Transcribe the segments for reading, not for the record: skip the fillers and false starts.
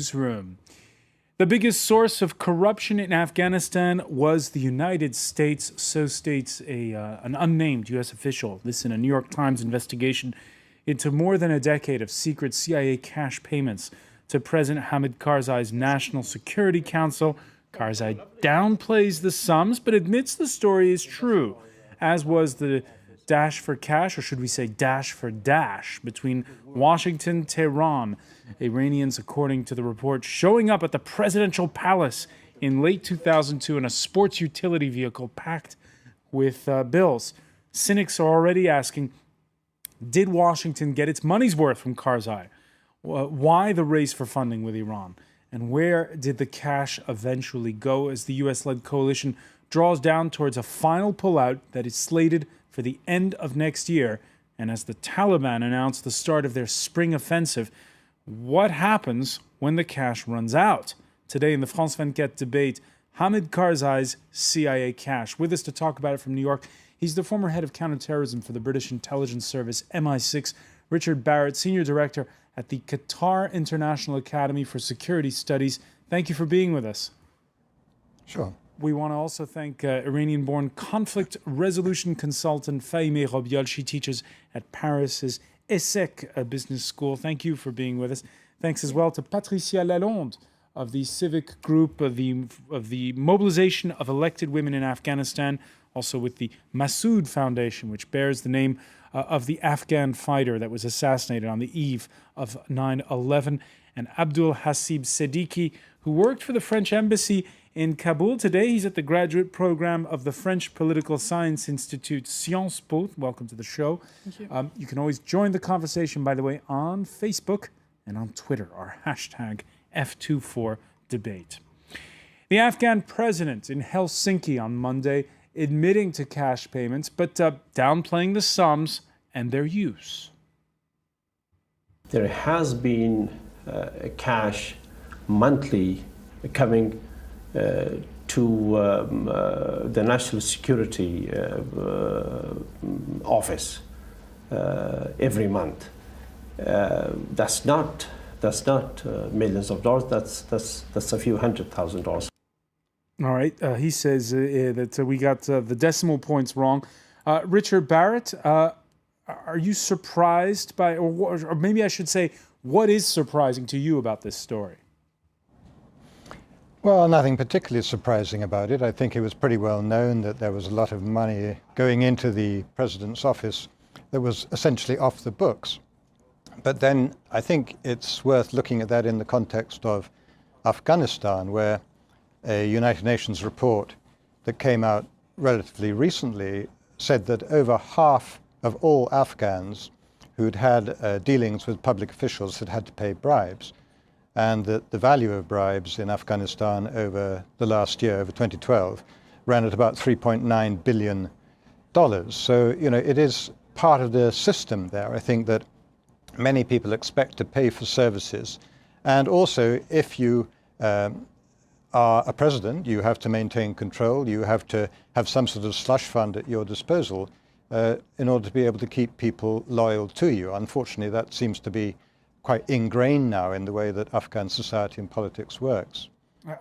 newsroom. The biggest source of corruption in Afghanistan was the United States, so states an unnamed U.S. official. This in a New York Times investigation into more than a decade of secret CIA cash payments to President Hamid Karzai's National Security Council. Karzai downplays the sums, but admits the story is true, as was the dash for cash, or should we say dash for dash, between Washington and Tehran. Iranians, according to the report, showing up at the presidential palace in late 2002 in a sports utility vehicle packed with bills. Cynics are already asking, did Washington get its money's worth from Karzai? Why the race for funding with Iran? And where did the cash eventually go as the U.S.-led coalition draws down towards a final pullout that is slated for the end of next year, and as the Taliban announced the start of their spring offensive? What happens when the cash runs out? Today in the France 24 debate, Hamid Karzai's CIA cash. With us to talk about it from New York, he's the former head of counterterrorism for the British intelligence service MI6, Richard Barrett, senior director at the Qatar International Academy for Security Studies. Thank you for being with us. Sure. We want to also thank Iranian-born conflict resolution consultant Fahimeh Robial. She teaches at Paris's ESSEC Business School. Thank you for being with us. Thanks as well to Patricia Lalonde of the civic group of the Mobilization of Elected Women in Afghanistan, also with the Massoud Foundation, which bears the name of the Afghan fighter that was assassinated on the eve of 9/11, and Abdul Hasib Siddiqui, who worked for the French embassy in Kabul. Today, he's at the graduate program of the French Political Science Institute, Sciences Po. Welcome to the show. Thank you. You can always join the conversation, by the way, on Facebook and on Twitter, our hashtag F24Debate. The Afghan president in Helsinki on Monday admitting to cash payments, but downplaying the sums and their use. There has been cash monthly coming to the National Security Office every month. That's not millions of dollars. That's a few $100,000. All right. He says that we got the decimal points wrong. Richard Barrett, are you surprised by, or maybe I should say, what is surprising to you about this story? Well, nothing particularly surprising about it. I think it was pretty well known that there was a lot of money going into the president's office that was essentially off the books. But then I think it's worth looking at that in the context of Afghanistan, where a United Nations report that came out relatively recently said that over half of all Afghans who'd had dealings with public officials had to pay bribes, and that the value of bribes in Afghanistan over the last year, over 2012, ran at about $3.9 billion. So, it is part of the system there. I think that many people expect to pay for services. And also, if you are a president, you have to maintain control, you have to have some sort of slush fund at your disposal in order to be able to keep people loyal to you. Unfortunately, that seems to be quite ingrained now in the way that Afghan society and politics works.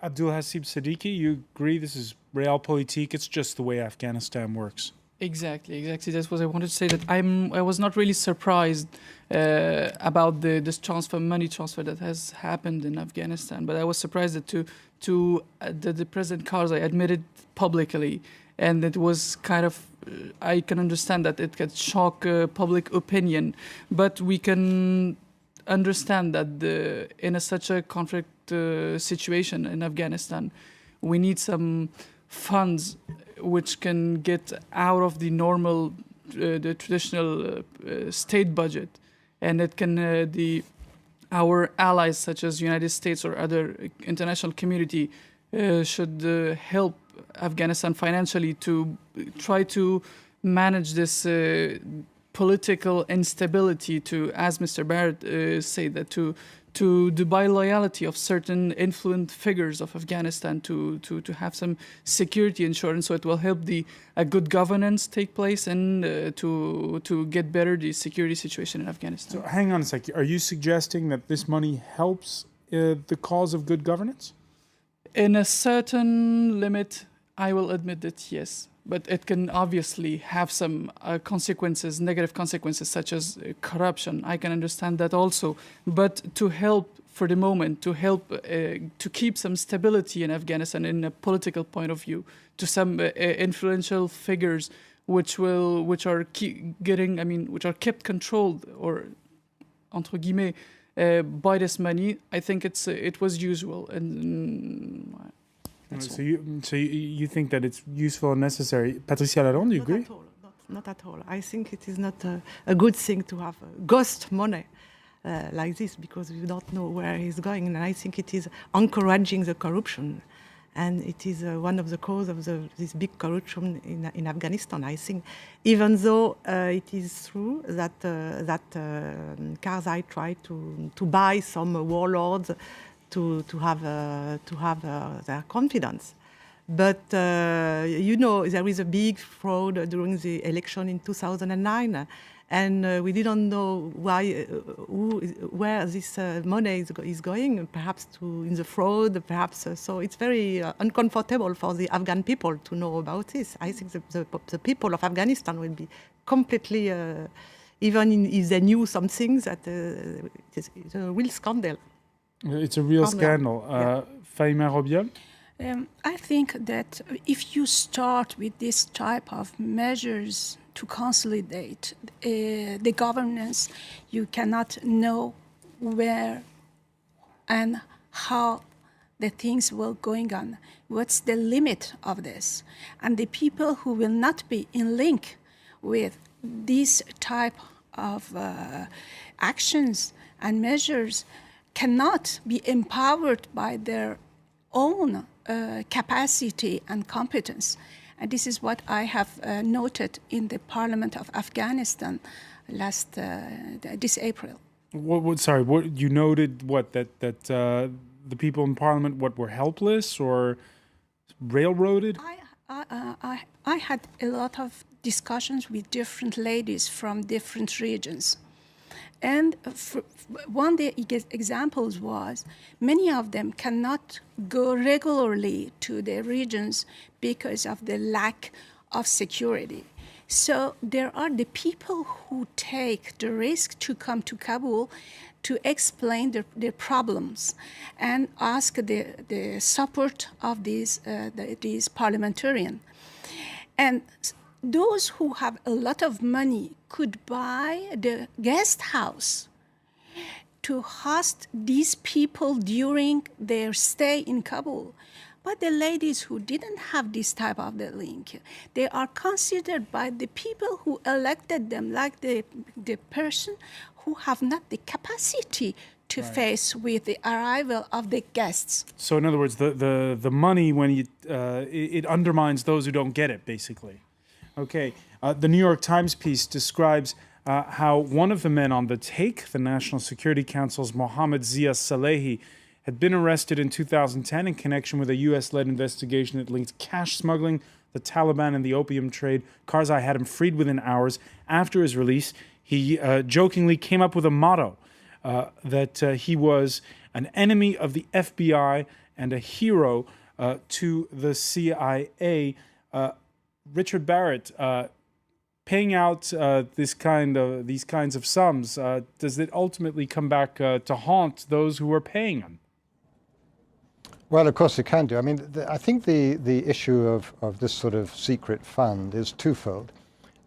Abdul Hasib Siddiqui, you agree this is realpolitik? It's just the way Afghanistan works. Exactly. That's what I wanted to say. That I was not really surprised about this money transfer that has happened in Afghanistan, but I was surprised that the President Karzai admitted publicly, and it was kind of. I can understand that it could shock public opinion, but we can understand that in such a conflict situation in Afghanistan, we need some funds which can get out of the normal, the traditional state budget, and it can our allies such as United States or other international community should help Afghanistan financially to try to manage this political instability, to, as Mr. Barrett said, that to buy loyalty of certain influent figures of Afghanistan to have some security insurance, so it will help a good governance take place and to get better the security situation in Afghanistan. So hang on a second. Are you suggesting that this money helps the cause of good governance? In a certain limit, I will admit that yes, but it can obviously have some consequences, negative consequences, such as corruption. I can understand that also. But to help, for the moment, to help to keep some stability in Afghanistan in a political point of view, to some influential figures which are which are kept controlled or entre guillemets by this money, I think it was usual. And so you think that it's useful and necessary. Patricia Lalonde, do you agree? Not at all. Not at all. I think it is not a good thing to have ghost money like this, because you don't know where it's going. And I think it is encouraging the corruption. And it is one of the causes of this big corruption in Afghanistan, I think. Even though it is true that Karzai tried to buy some warlords to have their confidence. But, there is a big fraud during the election in 2009. And we didn't know where this money is going, perhaps in the fraud, perhaps. So it's very uncomfortable for the Afghan people to know about this. I think the people of Afghanistan will be completely, even if they knew some things, that it's a real scandal. It's a real scandal. Fahima Robiel? I think that if you start with this type of measures to consolidate the governance, you cannot know where and how the things will going on. What's the limit of this? And the people who will not be in link with this type of actions and measures cannot be empowered by their own capacity and competence. And this is what I have noted in the Parliament of Afghanistan this April. What you noted? What that the people in Parliament were helpless or railroaded? I had a lot of discussions with different ladies from different regions. And one of the examples was many of them cannot go regularly to their regions because of the lack of security. So there are the people who take the risk to come to Kabul to explain their problems and ask the support of these parliamentarians. And those who have a lot of money could buy the guest house to host these people during their stay in Kabul. But the ladies who didn't have this type of the link, they are considered by the people who elected them like the person who have not the capacity to face with the arrival of the guests. So in other words, the money, when it undermines those who don't get it, basically. Okay, the New York Times piece describes how one of the men on the take, the National Security Council's Mohammed Zia Salehi, had been arrested in 2010 in connection with a U.S.-led investigation that linked cash smuggling, the Taliban, and the opium trade. Karzai had him freed within hours. After his release, he jokingly came up with a motto that he was an enemy of the FBI and a hero to the CIA. Richard Barrett, paying out these kinds of sums, does it ultimately come back to haunt those who are paying them? Well, of course it can do. I mean, I think the issue of this sort of secret fund is twofold.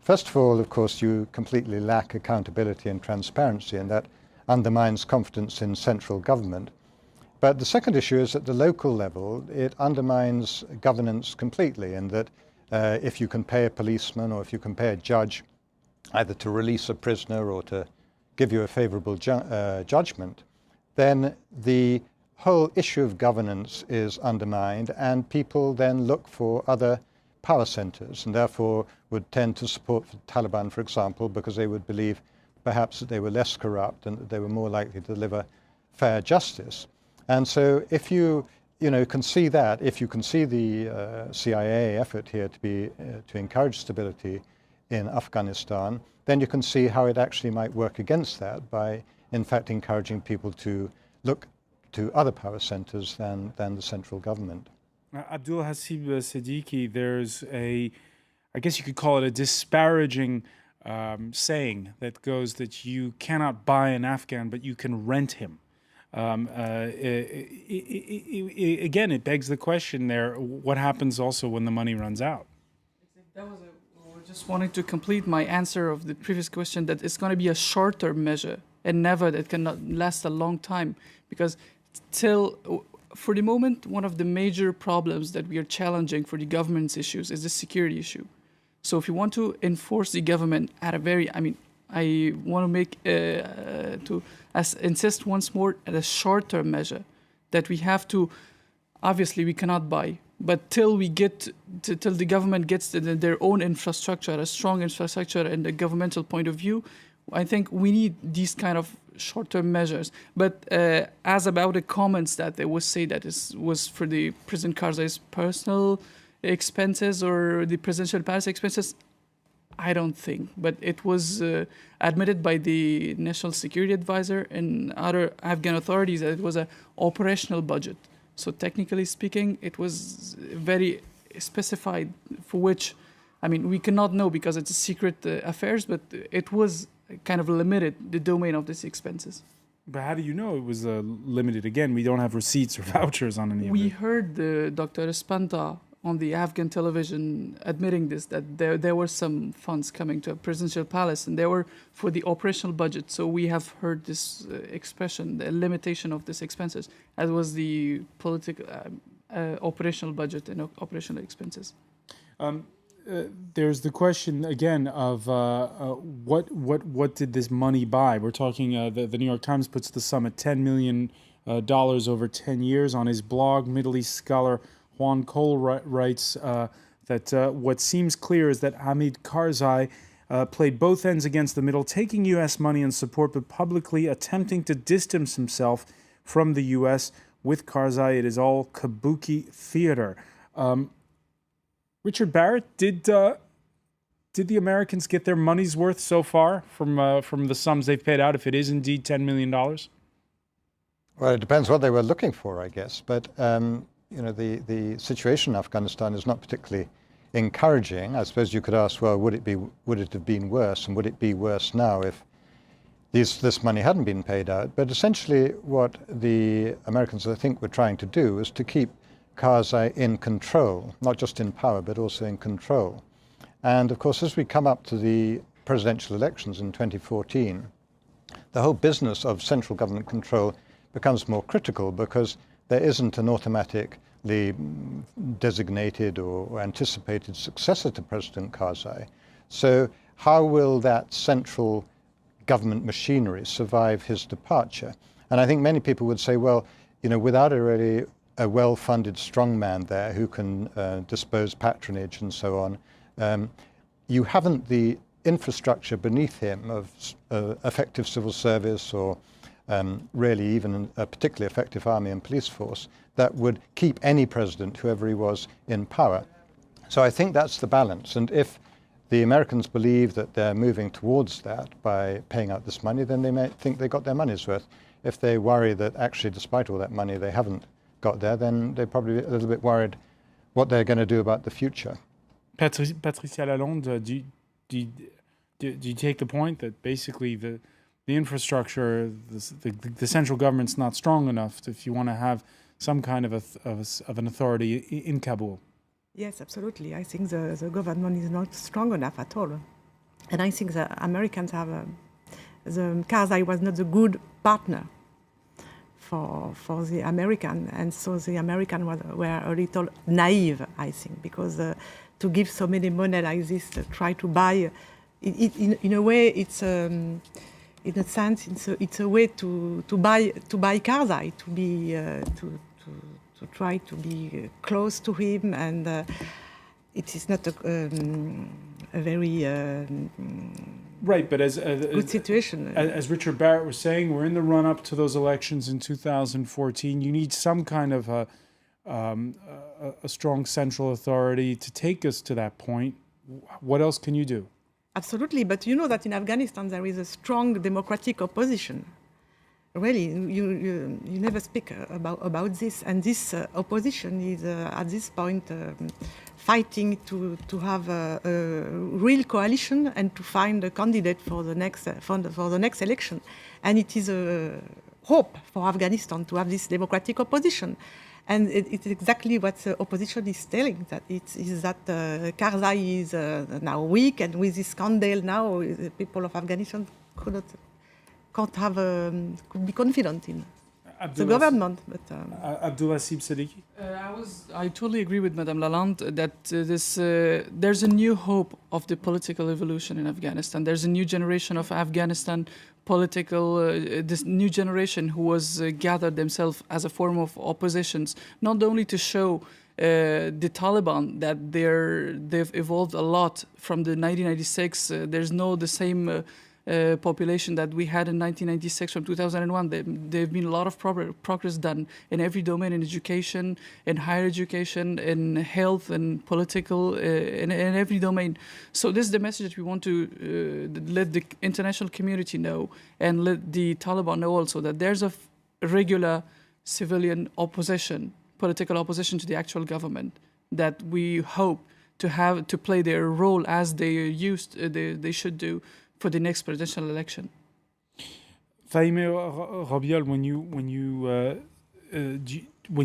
First of all, of course, you completely lack accountability and transparency, and that undermines confidence in central government. But the second issue is at the local level, it undermines governance completely, in that if you can pay a policeman or if you can pay a judge either to release a prisoner or to give you a favorable judgment, then the whole issue of governance is undermined, and people then look for other power centers and therefore would tend to support the Taliban, for example, because they would believe perhaps that they were less corrupt and that they were more likely to deliver fair justice. And so if you can see that, if you can see the CIA effort here to encourage stability in Afghanistan, then you can see how it actually might work against that by, in fact, encouraging people to look to other power centers than the central government. Abdul Hasib Siddiqui, there's I guess you could call it a disparaging saying that goes that you cannot buy an Afghan, but you can rent him. Again, it begs the question there, what happens also when the money runs out? That was just wanting to complete my answer of the previous question, that it's going to be a short-term measure and never that cannot last a long time, because for the moment, one of the major problems that we are challenging for the government's issues is the security issue. So if you want to enforce the government at a very, I want to make, insist once more at a short-term measure that we have to, obviously we cannot buy, but till the government gets their own infrastructure, a strong infrastructure and a governmental point of view, I think we need these kind of short-term measures. But as about the comments that they would say that was for the President Karzai's personal expenses or the presidential palace expenses, I don't think. But it was admitted by the National Security Advisor and other Afghan authorities that it was an operational budget. So technically speaking, it was very specified for which, we cannot know because it's a secret affairs, but it was kind of limited, the domain of these expenses. But how do you know it was limited? Again, we don't have receipts or vouchers on any of it. We heard Dr. Espanta on the Afghan television admitting this, that there were some funds coming to a presidential palace and they were for the operational budget. So we have heard this expression, the limitation of these expenses, as was the political operational budget and operational expenses. There's the question again of what did this money buy? We're talking the New York Times puts the sum at $10 million over 10 years. On his blog, Middle East scholar Juan Cole writes that what seems clear is that Hamid Karzai played both ends against the middle, taking U.S. money and support, but publicly attempting to distance himself from the U.S. With Karzai, it is all kabuki theater. Richard Barrett, did the Americans get their money's worth so far from the sums they've paid out, if it is indeed $10 million? Well, it depends what they were looking for, I guess. But the situation in Afghanistan is not particularly encouraging. I suppose you could ask, well, would it have been worse, and would it be worse now if this money hadn't been paid out? But essentially, what the Americans, I think, were trying to do was to keep Karzai in control, not just in power, but also in control. And of course, as we come up to the presidential elections in 2014, the whole business of central government control becomes more critical because there isn't an automatically designated or anticipated successor to President Karzai. So how will that central government machinery survive his departure? And I think many people would say, well, without a well-funded strongman there who can dispose patronage and so on, you haven't the infrastructure beneath him of effective civil service or really even a particularly effective army and police force that would keep any president, whoever he was, in power. So I think that's the balance. And if the Americans believe that they're moving towards that by paying out this money, then they may think they got their money's worth. If they worry that actually, despite all that money, they haven't got there, then they're probably a little bit worried what they're going to do about the future. Patricia Lalonde, do you take the point that basically the infrastructure, the central government's not strong enough if you want to have some kind of an authority in Kabul? Yes, absolutely. I think the government is not strong enough at all. And I think the Americans the Karzai was not a good partner for the American, and so the Americans were a little naive, I think, because to give so many money like this, try to buy, in a way, it's in a sense, it's a way to buy Karzai, to try to be close to him, and it is not a very right, but as good situation. As Richard Barrett was saying, we're in the run-up to those elections in 2014. You need some kind of a strong central authority to take us to that point. What else can you do? Absolutely, but you know that in Afghanistan there is a strong democratic opposition. really, you never speak about this, and this opposition is at this point fighting to have a real coalition and to find a candidate for the next election, and it is a hope for Afghanistan to have this democratic opposition. And it's exactly what the opposition is telling, that it is that Karzai is now weak, and with this scandal now, the people of Afghanistan could be confident in the government. But Abdulhasib Siddiqui? I totally agree with Madame Lalande that there's a new hope of the political evolution in Afghanistan. There's a new generation of Afghanistan this new generation who was gathered themselves as a form of oppositions, not only to show the Taliban that they've evolved a lot from the 1996. There's no the same population that we had in 1996 from 2001. There've been a lot of progress done in every domain, in education, in higher education, in health and political, in every domain. So this is the message that we want to let the international community know, and let the Taliban know also, that there's a regular civilian opposition, political opposition to the actual government, that we hope to play their role as they should do for the next presidential election. Fahime Rabial, when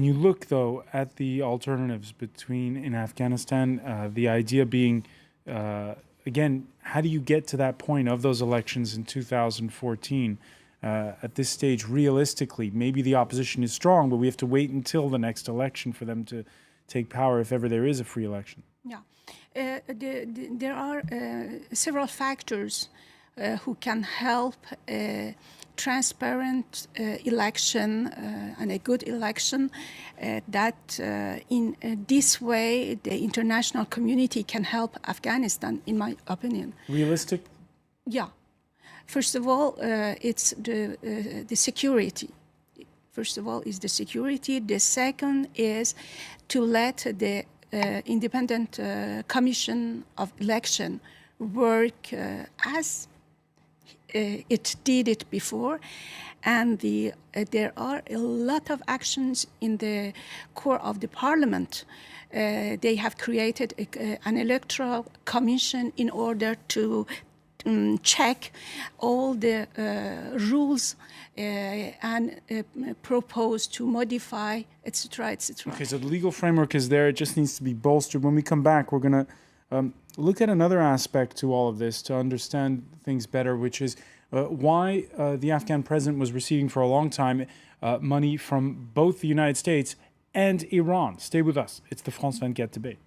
you look though at the alternatives in Afghanistan, the idea being, again, how do you get to that point of those elections in 2014? At this stage, realistically, maybe the opposition is strong, but we have to wait until the next election for them to take power, if ever there is a free election. Yeah. There are several factors who can help a transparent election and a good election, that in this way the international community can help Afghanistan, in my opinion. Realistic? Yeah. First of all, it's the security. First of all is the security. The second is to let the independent commission of election work as it did it before, and there are a lot of actions in the core of the parliament. They have created an electoral commission in order to check all the rules and propose to modify, etc., etc. Okay, so the legal framework is there. It just needs to be bolstered. When we come back, we're going to look at another aspect to all of this to understand things better, which is why the Afghan president was receiving for a long time money from both the United States and Iran. Stay with us. It's the France 24 debate.